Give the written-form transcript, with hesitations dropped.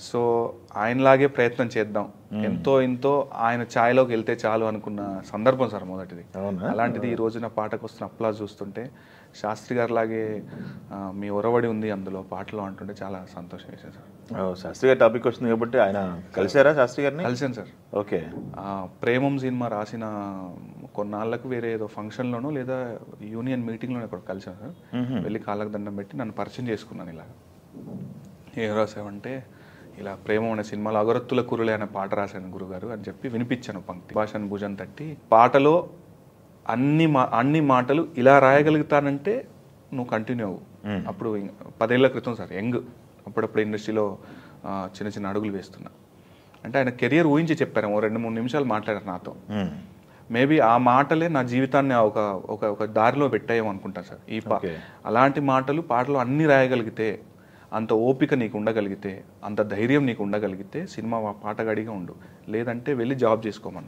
So ఆయనలాగే ప్రయత్నం చేద్దాం, ఎంతో ఇంతో ఆయన ఛాయలోకి వెళ్తే చాలు అనుకున్న సందర్భం సార్ మొదటిది. అలాంటిది ఈ రోజున పాటకు వస్తున్న అప్లాజ్ చూస్తుంటే శాస్త్రి గారి లాగే మీ ఒరవడి ఉంది అందులో పాటలో అంటుంటే చాలా సంతోషం వేసింది సార్. శాస్త్రి గారి టాపిక్ వస్తుంది కాబట్టి ఆయన కలిసారా శాస్త్రి గారిని? కలిసాను సార్. ఓకే. ప్రేమం సినిమా రాసిన కొన్నాళ్ళకు వేరే ఏదో ఫంక్షన్లోనో లేదా యూనియన్ మీటింగ్లోనో ఇక్కడ కలిసాను సార్. వెళ్ళి కాళ్ళకు దండం పెట్టి నన్ను పరిచయం చేసుకున్నాను. ఇలాగ ఏం రాసావంటే ఇలా ప్రేమం అనే సినిమాలో అగరత్తుల కురులే అనే పాట రాశాను గురుగారు అని చెప్పి వినిపించాను పంక్తి. భాషను భుజం తట్టి పాటలో అన్ని మాటలు ఇలా రాయగలుగుతానంటే నువ్వు కంటిన్యూ అవ్వు. అప్పుడు 10 ఏళ్ల క్రితం సార్, యంగ్, అప్పుడప్పుడు ఇండస్ట్రీలో చిన్న చిన్న అడుగులు వేస్తున్నా అంటే ఆయన కెరియర్ ఊహించి చెప్పారు. 2-3 నిమిషాలు మాట్లాడారు నాతో. మేబీ ఆ మాటలే నా జీవితాన్ని ఒక దారిలో పెట్టాయేమో అనుకుంటాను సార్. అలాంటి మాటలు పాటలో అన్ని రాయగలిగితే, అంత ఓపిక నీకు ఉండగలిగితే, అంత ధైర్యం నీకు ఉండగలిగితే సినిమా పాటగాడిగా ఉండు, లేదంటే వెళ్ళి జాబ్ చేసుకోమన్నారు.